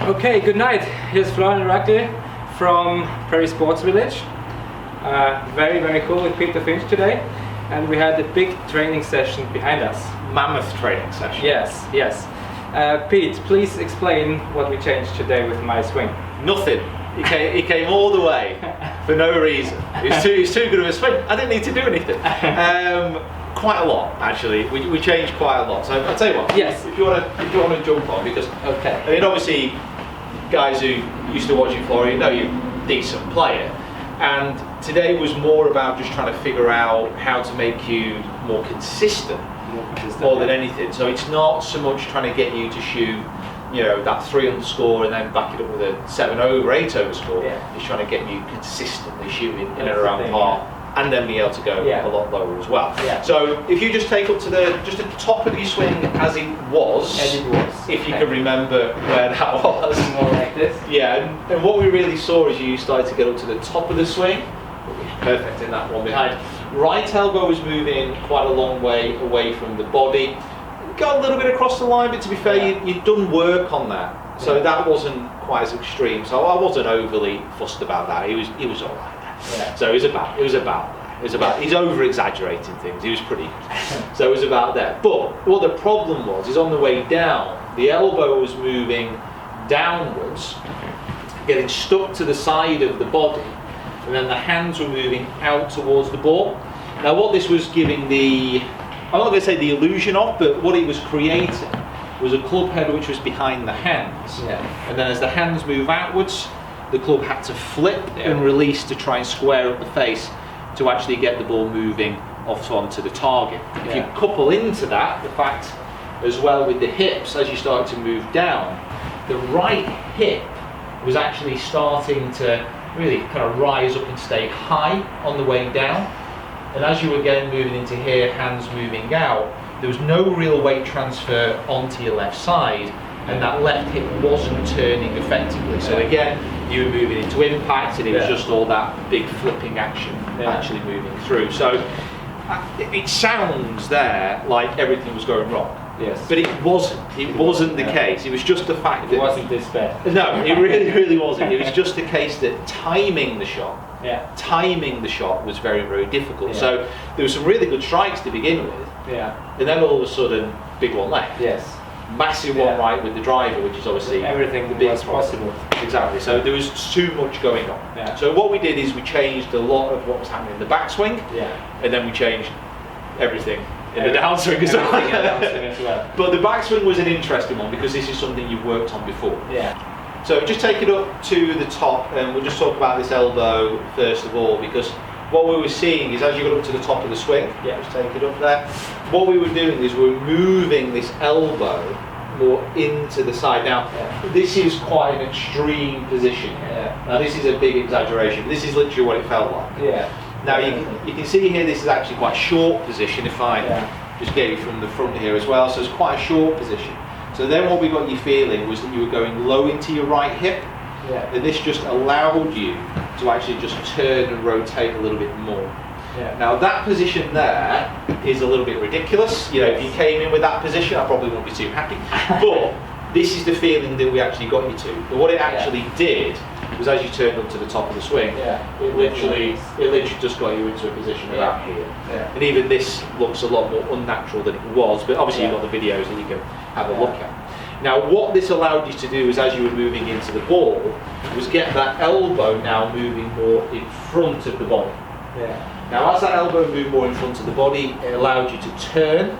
Okay, good night. Here's FLORIAN RAGGL from Prairie Sports Village. Very, very cool with Peter Finch today. And we had a big training session behind us. Mammoth training session. Yes, yes. Pete, please explain what we changed today with my swing. Nothing. He came all the way for no reason. It was too good of a swing. I didn't need to do anything. Quite a lot, actually. We changed quite a lot. So I'll tell you what. Yes. If you want to jump on, because okay. I mean, obviously, guys who used to watch you, Florian, know you're a decent player. And today was more about just trying to figure out how to make you more consistent more than anything. So it's not so much trying to get you to shoot, you know, that 3-under score and then back it up with a 7-over, 8-over score. Yeah. It's trying to get you consistently shooting in and around par, and then be able to go a lot lower as well. Yeah. So if you just take up to the top of your swing as it was, if you can remember where that was. More like this. Yeah, and what we really saw is you started to get up to the top of the swing. Perfect in that one behind. Right elbow was moving quite a long way away from the body. Got a little bit across the line, but to be fair, you'd done work on that, so that wasn't quite as extreme. So I wasn't overly fussed about that. He was all right. Yeah. So it was about he's over exaggerating things. He was pretty good. So it was about that. But what the problem was is on the way down, the elbow was moving downwards, getting stuck to the side of the body, and then the hands were moving out towards the ball. Now what this was giving I'm not going to say the illusion of, but what it was creating was a club head which was behind the hands. Yeah. And then as the hands move outwards, the club had to flip and release to try and square up the face to actually get the ball moving off onto the target. If you couple into that the fact as well with the hips as you start to move down, the right hip was actually starting to really kind of rise up and stay high on the way down. And as you were again moving into here, hands moving out, there was no real weight transfer onto your left side, and that left hip wasn't turning effectively. So again, you were moving into impact, and it was just all that big flipping action actually moving through. So it sounds there like everything was going wrong. Yes. But it wasn't. It wasn't the case. It was just the fact that it wasn't this bad. No, it really wasn't. It was just the case that timing the shot was very, very difficult. Yeah. So there were some really good strikes to begin with. Yeah. And then all of a sudden, big one left. Yes. Massive one right with the driver, which is obviously everything the big was possible. Exactly. So there was too much going on. Yeah. So what we did is we changed a lot of what was happening in the backswing. Yeah. And then we changed everything in the downswing as well. But the backswing was an interesting one because this is something you've worked on before. Yeah. So just take it up to the top, and we'll just talk about this elbow first of all, because what we were seeing is as you got up to the top of the swing, just take it up there, what we were doing is we were moving this elbow more into the side. Now, this is quite an extreme position here. Now this is a big exaggeration. This is literally what it felt like. Yeah. Now you can see here this is actually quite a short position if I just get you from the front here as well, so it's quite a short position. So then what we got you feeling was that you were going low into your right hip, and this just allowed you to actually just turn and rotate a little bit more. Yeah. Now that position there is a little bit ridiculous. You know, if you came in with that position, I probably wouldn't be too happy. But this is the feeling that we actually got you to. But what it actually did was as you turned up to the top of the swing, it literally just got you into a position about here. Yeah. And even this looks a lot more unnatural than it was, but obviously you've got the videos that you can have a look at. Now what this allowed you to do is as you were moving into the ball, was get that elbow now moving more in front of the body. Yeah. Now as that elbow moved more in front of the body, it allowed you to turn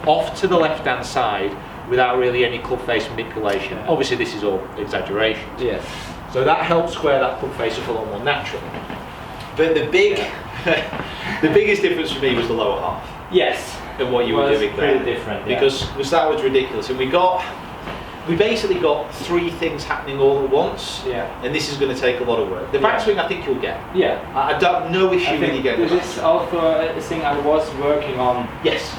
off to the left hand side without really any club face manipulation. Obviously this is all exaggeration. Yes. So that helps square that club face up a lot more naturally. But the big, the biggest difference for me was the lower half. Yes. And what you were doing there. Pretty different. Because that was ridiculous, and we basically got 3 things happening all at once. Yeah. And this is going to take a lot of work. The backswing, I think you'll get. Yeah. I don't no issue when you get it. This is also a thing I was working on. Yes.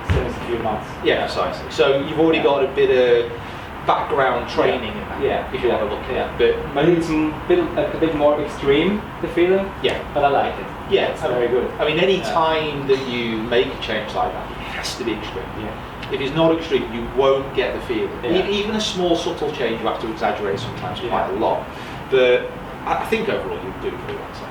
Since a few months. Yeah, precisely. So you've already got a bit of background training in that, if you want to look at it. But it's a bit more extreme, the feeling. Yeah. But I like it. Yeah, it's very good. I mean, any time that you make a change like that, it has to be extreme. Yeah. if it's not extreme, you won't get the feeling. Yeah. Even a small subtle change, you have to exaggerate sometimes quite a lot. But I think overall you do pretty well. So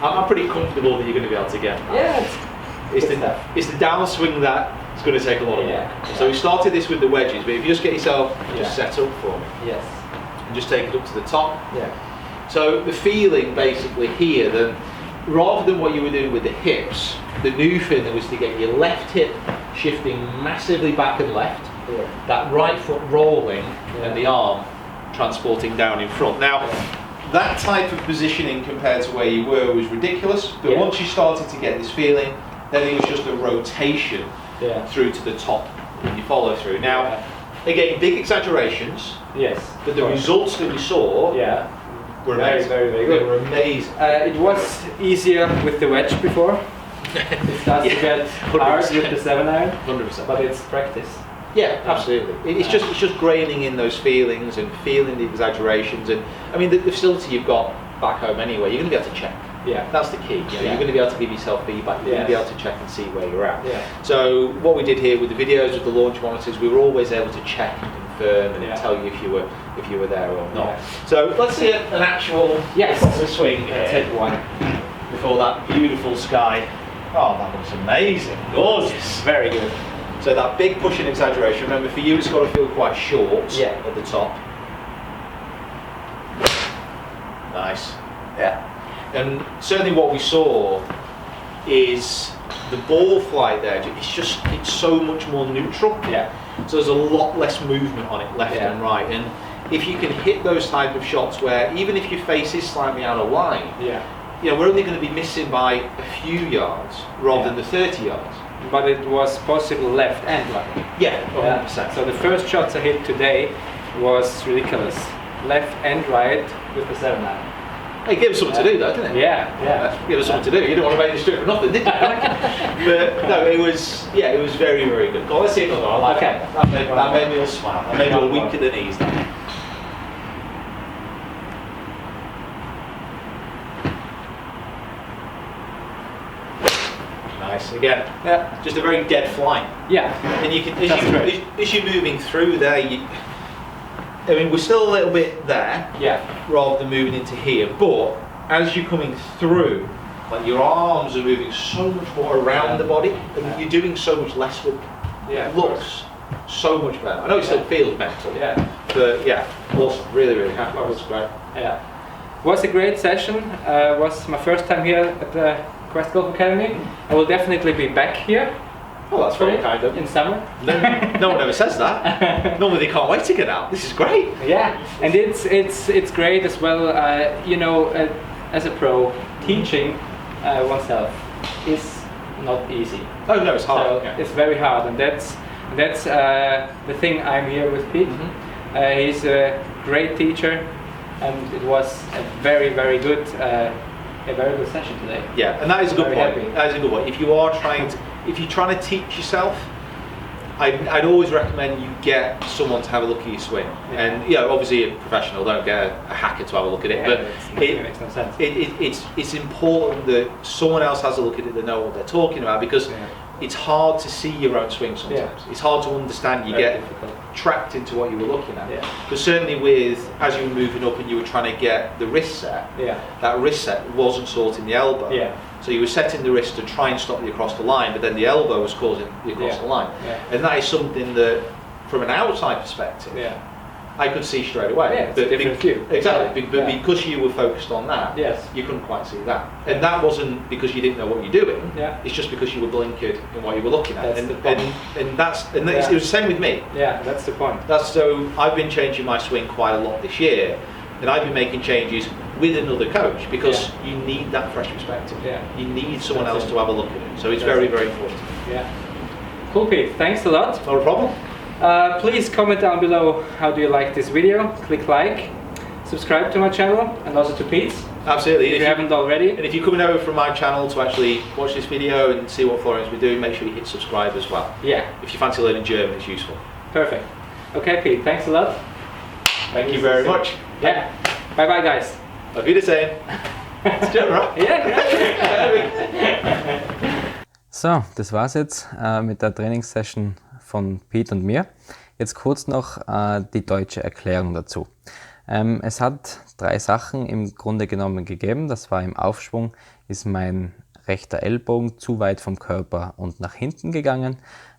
I'm pretty comfortable that you're going to be able to get that. Yeah, it's the downswing that it's going to take a lot of work. So we started this with the wedges, but if you just get yourself just set up for me. Yes. And just take it up to the top. Yeah. So the feeling basically here, then, rather than what you were doing with the hips, the new feeling was to get your left hip shifting massively back and left, that right foot rolling, and the arm transporting down in front. Now, that type of positioning compared to where you were was ridiculous, but once you started to get this feeling, then it was just a rotation through to the top in your follow through. Now, again, big exaggerations, but the results that we saw were amazing. Very good. They were amazing. It was easier with the wedge before. It starts to get hard with the 7-iron, 100%. but it's practice. Yeah, absolutely. It's just graining in those feelings and feeling the exaggerations. And I mean, the facility you've got back home anyway, you're going to be able to check. Yeah, that's the key. You're going to be able to give yourself feedback. You're going to be able to check and see where you're at. Yeah. So what we did here with the videos, with the launch monitors, we were always able to check and confirm and tell you if you were there or not. So let's see an actual proper swing. Take one before that beautiful sky. Oh, that looks amazing, gorgeous, very good. So that big push and exaggeration. Remember, for you, it's got to feel quite short at the top. Nice. Yeah. And certainly what we saw is the ball flight there. It's so much more neutral. Yeah. So there's a lot less movement on it, left and right. And if you can hit those type of shots where even if your face is slightly out of line, you know, we're only going to be missing by a few yards rather than the 30 yards. But it was possible left and right. Yeah, 100%. So the first shots I hit today was ridiculous. Left and right with the 7-iron. It gave us something to do though, didn't it? Yeah. It gave us something to do. You didn't want to make this trip for nothing, did you? But no, it was very, very good. Go on, let's see another one. I like that. That made me all smile. That made me all weak at the knees there. Nice. Again, just a very dead flight. Yeah. And you can, as you're moving through there, I mean, we're still a little bit there, rather than moving into here. But as you're coming through, like your arms are moving so much more around the body, and you're doing so much less with. It looks so much better. I know it still feels mental. But awesome. Really, really happy. That was great. Yeah. Was a great session. Was my first time here at the Quest Golf Academy. I will definitely be back here. Oh, that's very kind of in summer. No one ever says that. Normally they can't wait to get out. This is great. Yeah, and it's great as well. You know, as a pro, teaching oneself is not easy. Oh no, it's hard. So it's very hard, and that's the thing. I'm here with Pete. He's a great teacher, and it was a very good session today. Yeah, and that is a good point. Happy. That is a good point. If you're trying to teach yourself, I'd always recommend you get someone to have a look at your swing. And obviously a professional, don't get a hacker to have a look at it. But it makes no sense. It's important that someone else has a look at it, that know what they're talking about, because it's hard to see your own swing sometimes. It's hard to understand. You get trapped into what you were looking at. But certainly as you were moving up and you were trying to get the wrist set, that wrist set wasn't sorting the elbow. So you were setting the wrist to try and stop you across the line, but then the elbow was causing you across the line. And that is something that, from an outside perspective, I could see straight away. It's a different view. Exactly, but because you were focused on that, you couldn't quite see that. And that wasn't because you didn't know what you're doing. It's just because you were blinkered in what you were looking at. It was the same with me. Yeah, that's the point. So I've been changing my swing quite a lot this year, and I've been making changes with another coach because you need that fresh perspective. You need someone else to have a look at it. So it's very important. Cool, Pete. Thanks a lot. Not a problem. Please comment down below how do you like this video. Click like, subscribe to my channel, and also to Pete's. Absolutely. If you haven't already. And if you're coming over from my channel to actually watch this video and see what Florian's been doing, make sure you hit subscribe as well. If you fancy learning German, it's useful. Perfect. Okay, Pete. Thanks a lot. Thank you very much. Bye bye, guys. Auf Wiedersehen. It's German, right? So, das war's jetzt mit der Trainingssession von Pete und mir. Jetzt kurz noch die deutsche Erklärung dazu. Es hat 3 Sachen im Grunde genommen gegeben. Das war im Aufschwung ist mein rechter Ellbogen zu weit vom Körper und nach hinten gegangen,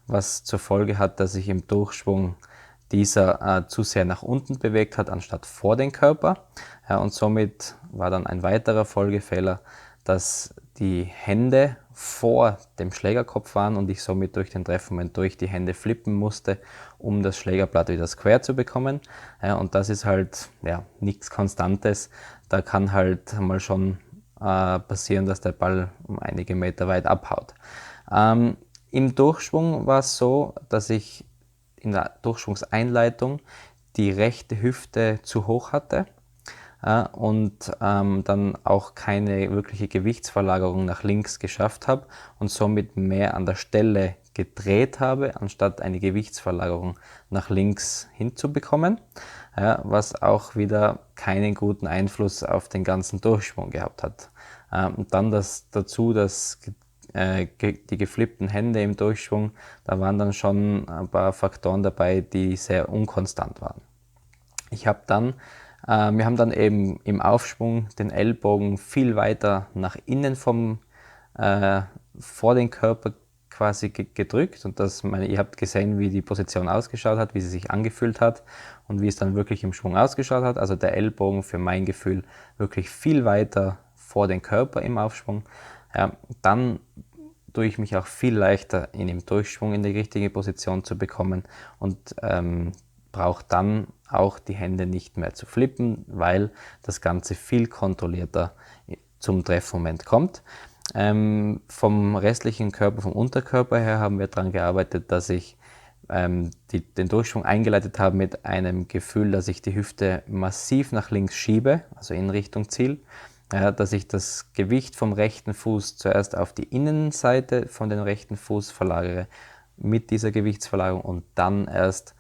was zur Folge hat, dass sich im Durchschwung dieser zu sehr nach unten bewegt hat, anstatt vor den Körper. Und somit war dann ein weiterer Folgefehler, dass die Hände vor dem Schlägerkopf waren und ich somit durch den Treffmoment durch die Hände flippen musste, um das Schlägerblatt wieder square zu bekommen. Und das ist halt nichts Konstantes. Da kann halt mal schon passieren, dass der Ball um einige Meter weit abhaut. Im Durchschwung war es so, dass ich in der Durchschwungseinleitung die rechte Hüfte zu hoch hatte und dann auch keine wirkliche Gewichtsverlagerung nach links geschafft habe und somit mehr an der Stelle gedreht habe, anstatt eine Gewichtsverlagerung nach links hinzubekommen, was auch wieder keinen guten Einfluss auf den ganzen Durchschwung gehabt hat. Und dann dass die geflippten Hände im Durchschwung, da waren dann schon ein paar Faktoren dabei, die sehr unkonstant waren. Wir haben dann eben im Aufschwung den Ellbogen viel weiter nach innen vor den Körper quasi gedrückt und ihr habt gesehen, wie die Position ausgeschaut hat, wie sie sich angefühlt hat und wie es dann wirklich im Schwung ausgeschaut hat. Also der Ellbogen für mein Gefühl wirklich viel weiter vor den Körper im Aufschwung. Dann tue ich mich auch viel leichter im Durchschwung in die richtige Position zu bekommen und brauche dann auch die Hände nicht mehr zu flippen, weil das Ganze viel kontrollierter zum Treffmoment kommt. Vom restlichen Körper, vom Unterkörper her haben wir daran gearbeitet, dass ich den Durchschwung eingeleitet habe mit einem Gefühl, dass ich die Hüfte massiv nach links schiebe, also in Richtung Ziel, dass ich das Gewicht vom rechten Fuß zuerst auf die Innenseite von den rechten Fuß verlagere mit dieser Gewichtsverlagerung und dann erst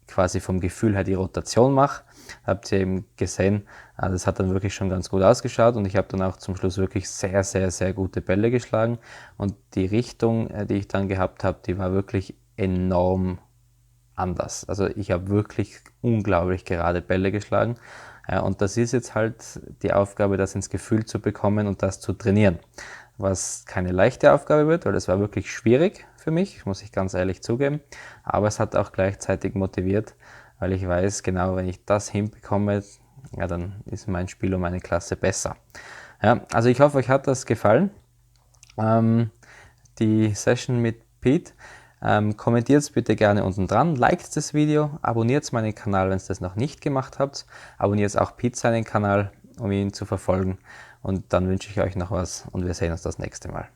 quasi vom Gefühl her die Rotation mache. Habt ihr eben gesehen, das hat dann wirklich schon ganz gut ausgeschaut und ich habe dann auch zum Schluss wirklich sehr, sehr, sehr gute Bälle geschlagen und die Richtung, die ich dann gehabt habe, die war wirklich enorm anders. Also ich habe wirklich unglaublich gerade Bälle geschlagen und das ist jetzt halt die Aufgabe, das ins Gefühl zu bekommen und das zu trainieren. Was keine leichte Aufgabe wird, weil das war wirklich schwierig für mich, muss ich ganz ehrlich zugeben, aber es hat auch gleichzeitig motiviert, weil ich weiß, genau, wenn ich das hinbekomme, dann ist mein Spiel um eine Klasse besser. Also ich hoffe, euch hat das gefallen, die Session mit Pete. Kommentiert es bitte gerne unten dran, liked das Video, abonniert meinen Kanal, wenn ihr das noch nicht gemacht habt, abonniert auch Pete seinen Kanal, um ihn zu verfolgen und dann wünsche ich euch noch was und wir sehen uns das nächste Mal.